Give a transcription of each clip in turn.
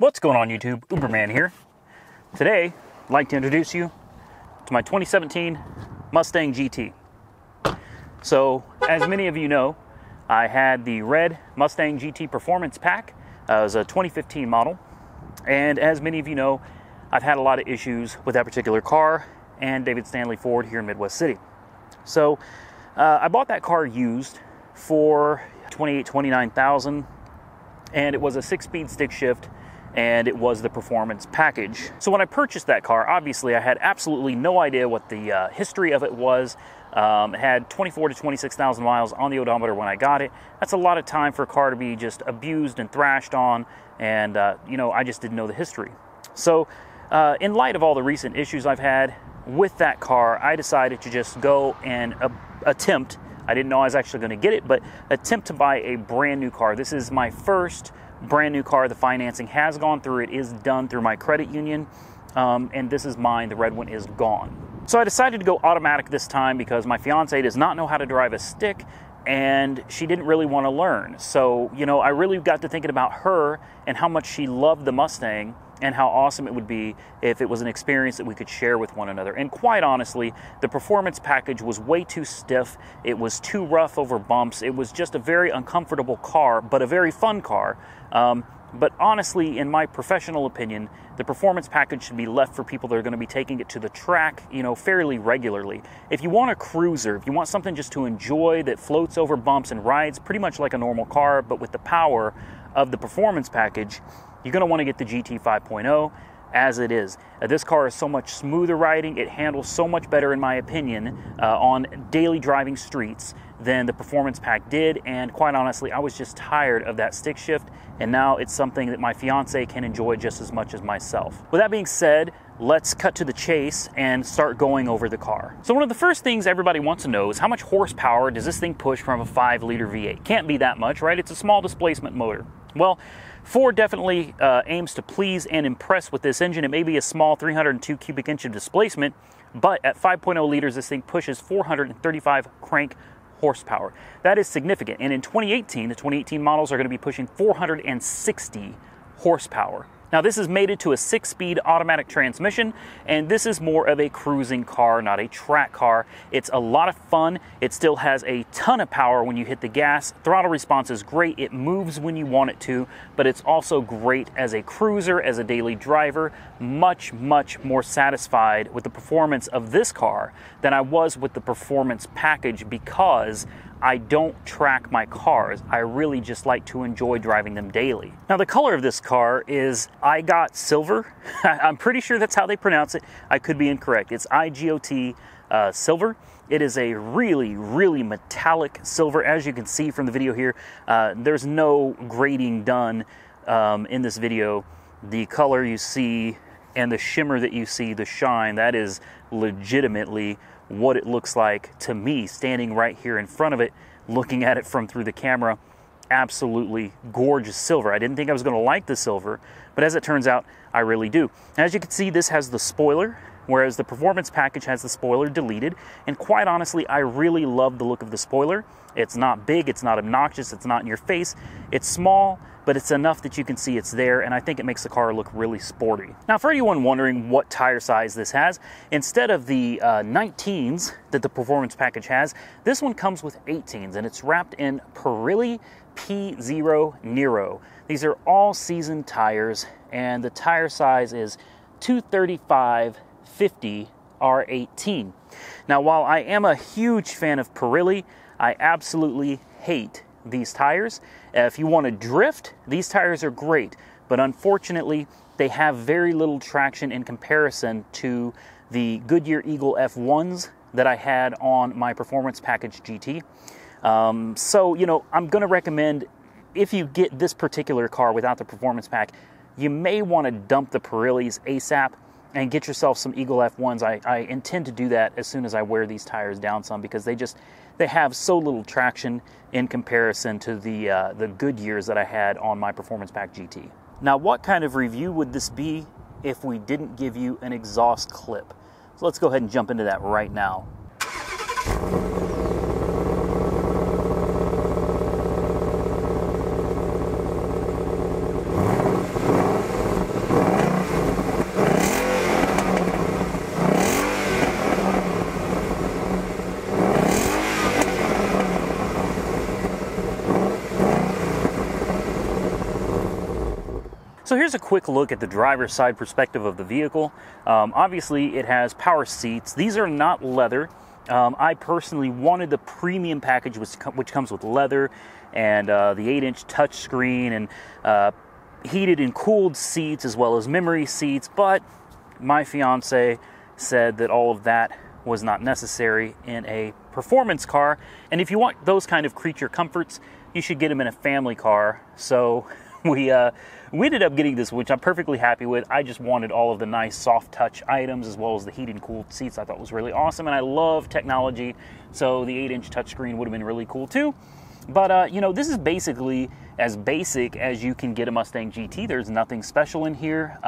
What's going on YouTube? Uberman here. Today, I'd like to introduce you to my 2017 Mustang GT. So, as many of you know, I had the red Mustang GT Performance Pack. It was a 2015 model. And as many of you know, I've had a lot of issues with that particular car and David Stanley Ford here in Midwest City. So, I bought that car used for $29,000, and it was a 6-speed stick shift, and it was the performance package. So when I purchased that car, obviously I had absolutely no idea what the history of it was. It had 24 to 26,000 miles on the odometer when I got it. That's a lot of time for a car to be just abused and thrashed on, and I just didn't know the history. So in light of all the recent issues I've had with that car, I decided to just go and attempt, I didn't know I was actually going to get it, but attempt to buy a brand new car. This is my first brand new car. The financing has gone through. It is done through my credit union, and this is mine. The red one is gone. So I decided to go automatic this time because my fiance does not know how to drive a stick, and she didn't really want to learn. So, I really got to thinking about her and how much she loved the Mustang and how awesome it would be if it was an experience that we could share with one another. And quite honestly, the performance package was way too stiff. It was too rough over bumps. It was just a very uncomfortable car, but a very fun car. But honestly, in my professional opinion, the performance package should be left for people that are going to be taking it to the track, fairly regularly. If you want a cruiser, if you want something just to enjoy that floats over bumps and rides pretty much like a normal car, but with the power of the performance package, you're going to want to get the GT 5.0 as it is. This car is so much smoother riding. It handles so much better, in my opinion, on daily driving streets than the performance pack did. And quite honestly, I was just tired of that stick shift, and now it's something that my fiance can enjoy just as much as myself. With that being said, let's cut to the chase and start going over the car. So one of the first things everybody wants to know is how much horsepower does this thing push from a 5-liter V8? Can't be that much, right? It's a small displacement motor. Well, Ford definitely aims to please and impress with this engine. It may be a small 302 cubic inch of displacement, but at 5.0 liters, this thing pushes 435 crank horsepower. That is significant. And in 2018, the 2018 models are going to be pushing 460 horsepower. Now, this is mated to a 6-speed automatic transmission, and this is more of a cruising car, not a track car. It's a lot of fun. It still has a ton of power when you hit the gas. Throttle response is great. It moves when you want it to, but it's also great as a cruiser, as a daily driver. Much, much more satisfied with the performance of this car than I was with the performance package because I don't track my cars. I really just like to enjoy driving them daily. Now, the color of this car is IGOT Silver. I'm pretty sure that's how they pronounce it. I could be incorrect. It's IGOT Silver. It is a really, really metallic silver. As you can see from the video here, there's no grading done in this video. The color you see and the shimmer that you see, the shine, that is legitimately what it looks like to me standing right here in front of it, looking at it from through the camera. Absolutely gorgeous silver. I didn't think I was going to like the silver, but as it turns out, I really do. As you can see, this has the spoiler, whereas the performance package has the spoiler deleted. And quite honestly, I really love the look of the spoiler. It's not big, it's not obnoxious, it's not in your face. It's small, but it's enough that you can see it's there, and I think it makes the car look really sporty. Now, for anyone wondering what tire size this has, instead of the 19s that the performance package has, this one comes with 18s, and it's wrapped in Pirelli P0 Nero. These are all-season tires, and the tire size is 235/50 R18. Now, while I am a huge fan of Pirelli, I absolutely hate these tires. If you want to drift, these tires are great, but unfortunately, they have very little traction in comparison to the Goodyear Eagle F1s that I had on my Performance Package GT. So, I'm going to recommend, if you get this particular car without the Performance Pack, you may want to dump the Pirellis ASAP and get yourself some Eagle F1s. I intend to do that as soon as I wear these tires down some, because they have so little traction in comparison to the Goodyears that I had on my Performance Pack GT. Now, what kind of review would this be if we didn't give you an exhaust clip? So let's go ahead and jump into that right now. So here's a quick look at the driver's side perspective of the vehicle. Obviously, it has power seats. These are not leather. I personally wanted the premium package, which comes with leather and the 8-inch touchscreen and heated and cooled seats as well as memory seats, but my fiance said that all of that was not necessary in a performance car, and if you want those kind of creature comforts, you should get them in a family car. So we ended up getting this, which I'm perfectly happy with. I just wanted all of the nice soft touch items as well as the heated and cooled seats. I thought was really awesome, and I love technology, so the 8-inch touchscreen would have been really cool too. But you know, this is basically as basic as you can get a Mustang GT. There's nothing special in here.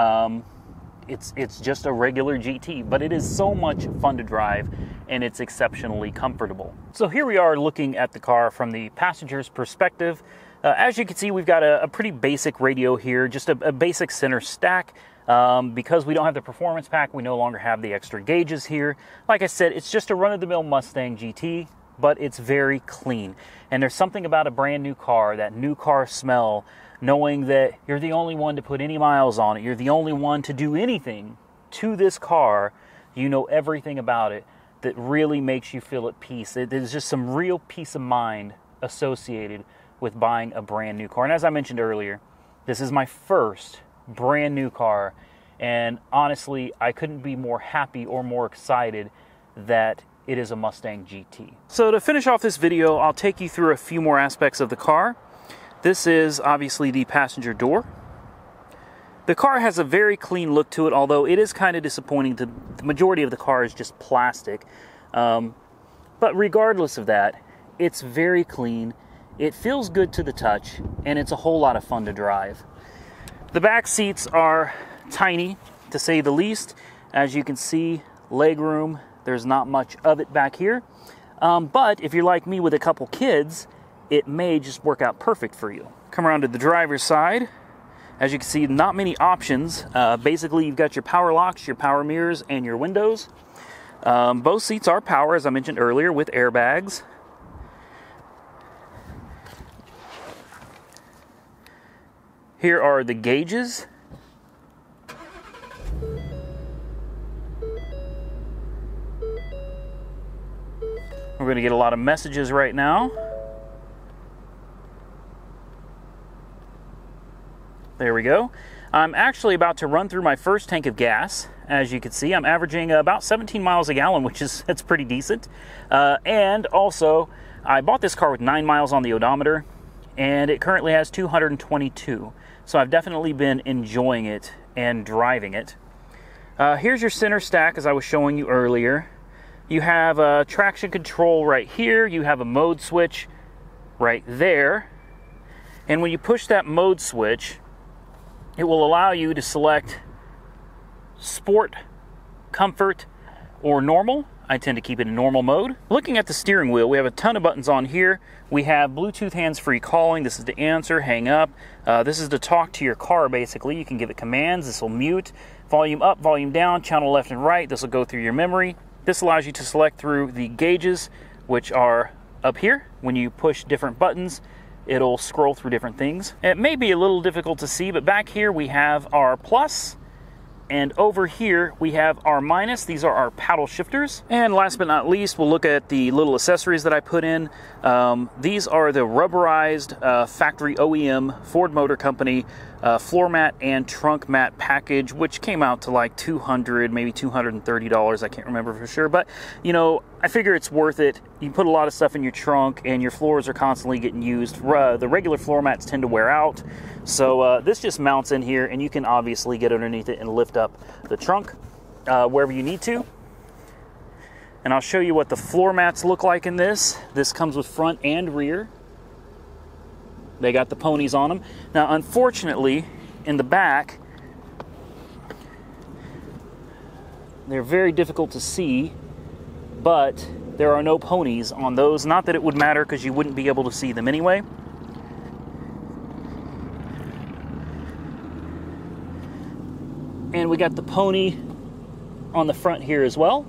It's just a regular GT, but it is so much fun to drive, and it's exceptionally comfortable. So here we are looking at the car from the passenger's perspective. As you can see, we've got a pretty basic radio here, just a basic center stack. Because we don't have the performance pack, we no longer have the extra gauges here. Like I said, it's just a run-of-the-mill Mustang GT, but it's very clean. And there's something about a brand new car, that new car smell, knowing that you're the only one to put any miles on it, you're the only one to do anything to this car, you know everything about it, that really makes you feel at peace. There's just some real peace of mind associated with buying a brand new car. And as I mentioned earlier, this is my first brand new car, and honestly, I couldn't be more happy or more excited that it is a Mustang GT. So to finish off this video, I'll take you through a few more aspects of the car. This is obviously the passenger door. The car has a very clean look to it, although it is kind of disappointing. The majority of the car is just plastic. But regardless of that, it's very clean. It feels good to the touch, and it's a whole lot of fun to drive. The back seats are tiny, to say the least. As you can see, legroom, there's not much of it back here. But if you're like me with a couple kids, it may just work out perfect for you. Come around to the driver's side. As you can see, not many options. Basically, you've got your power locks, your power mirrors, and your windows. Both seats are power, as I mentioned earlier, with airbags. Here are the gauges. We're going to get a lot of messages right now. There we go. I'm actually about to run through my first tank of gas. As you can see, I'm averaging about 17 miles a gallon, that's pretty decent. And also, I bought this car with 9 miles on the odometer, and it currently has 222. So I've definitely been enjoying it and driving it. Here's your center stack, as I was showing you earlier. You have traction control right here. You have a mode switch right there. And when you push that mode switch, it will allow you to select Sport, Comfort, or Normal. I tend to keep it in normal mode. Looking at the steering wheel, we have a ton of buttons on here. We have Bluetooth hands-free calling. This is to answer, hang up. This is to talk to your car, basically. You can give it commands. This will mute. Volume up, volume down, channel left and right. This will go through your memory. This allows you to select through the gauges, which are up here. When you push different buttons, it'll scroll through different things. It may be a little difficult to see, but back here we have our plus, and over here we have our minus. These are our paddle shifters. And last but not least, we'll look at the little accessories that I put in. These are the rubberized factory OEM Ford Motor Company floor mat and trunk mat package, which came out to like $200, maybe $230. I can't remember for sure, but you know, I figure it's worth it. You put a lot of stuff in your trunk, and your floors are constantly getting used. The regular floor mats tend to wear out, so this just mounts in here, and you can obviously get underneath it and lift up the trunk wherever you need to. And I'll show you what the floor mats look like in this. This comes with front and rear. They got the ponies on them. Now, unfortunately, in the back, they're very difficult to see, but there are no ponies on those. Not that it would matter, because you wouldn't be able to see them anyway. And we got the pony on the front here as well.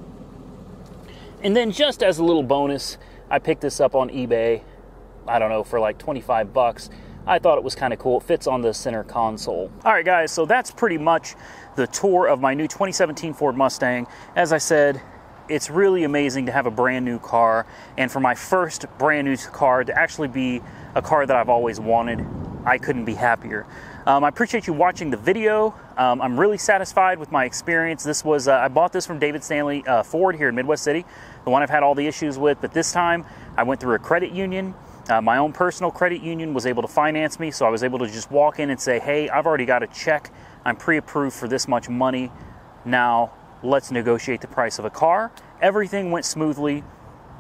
And then just as a little bonus, I picked this up on eBay, I don't know, for like 25 bucks. I thought it was kind of cool. It fits on the center console. All right, guys, so that's pretty much the tour of my new 2017 Ford Mustang. As I said, it's really amazing to have a brand new car, and for my first brand new car to actually be a car that I've always wanted, I couldn't be happier. I appreciate you watching the video. I'm really satisfied with my experience. This was, I bought this from David Stanley Ford here in Midwest City, the one I've had all the issues with, but this time I went through a credit union. My own personal credit union was able to finance me, so I was able to just walk in and say, hey, I've already got a check. I'm pre-approved for this much money. Now let's negotiate the price of a car. Everything went smoothly.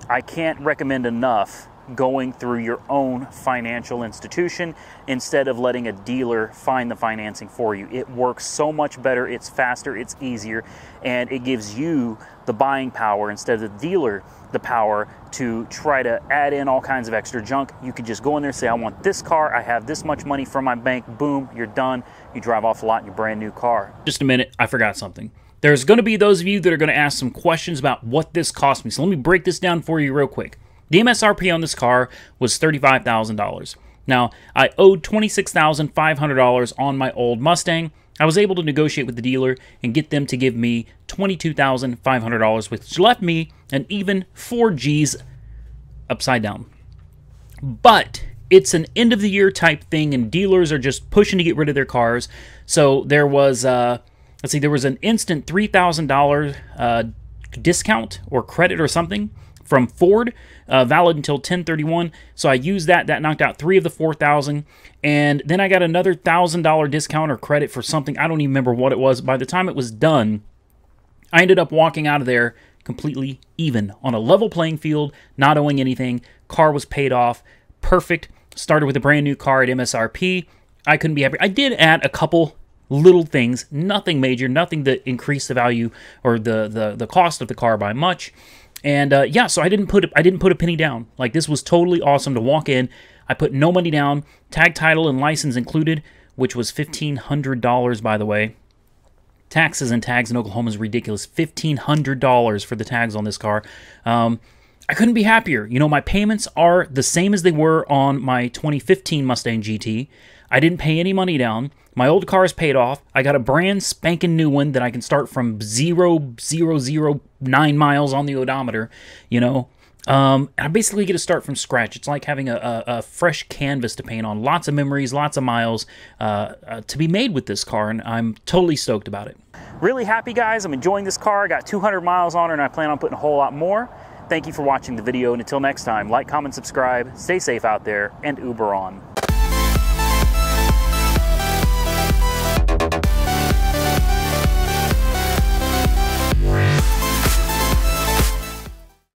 I can't recommend enough going through your own financial institution instead of letting a dealer find the financing for you. It works so much better, it's faster, it's easier, and it gives you the buying power instead of the dealer the power to try to add in all kinds of extra junk. You can just go in there and say, I want this car, I have this much money from my bank, boom, you're done. You drive off the lot in your brand new car. Just a minute, I forgot something. There's going to be those of you that are going to ask some questions about what this cost me. So let me break this down for you real quick. The MSRP on this car was $35,000. Now, I owed $26,500 on my old Mustang. I was able to negotiate with the dealer and get them to give me $22,500, which left me an even 4 G's upside down. But it's an end-of-the-year type thing, and dealers are just pushing to get rid of their cars. So there was, let's see, there was an instant $3,000 discount or credit or something from Ford, valid until 10/31. So I used that. That knocked out 3 of the 4,000. And then I got another $1,000 discount or credit for something. I don't even remember what it was. By the time it was done, I ended up walking out of there completely even, on a level playing field, not owing anything. Car was paid off. Perfect. Started with a brand new car at MSRP. I couldn't be happy. I did add a couple little things, nothing major, nothing that increased the value or the cost of the car by much. And yeah, so I didn't put a penny down. Like, this was totally awesome to walk in. I put no money down, tag, title, and license included, which was $1,500, by the way. Taxes and tags in Oklahoma is ridiculous. $1,500 for the tags on this car. I couldn't be happier. You know, my payments are the same as they were on my 2015 Mustang GT. I didn't pay any money down. My old car is paid off. I got a brand spanking new one that I can start from 0.009 miles on the odometer, you know. I basically get to start from scratch. It's like having a fresh canvas to paint on. Lots of memories, lots of miles to be made with this car, and I'm totally stoked about it. Really happy, guys. I'm enjoying this car. I got 200 miles on her, and I plan on putting a whole lot more. Thank you for watching the video, and until next time, like, comment, subscribe, stay safe out there, and Uber on.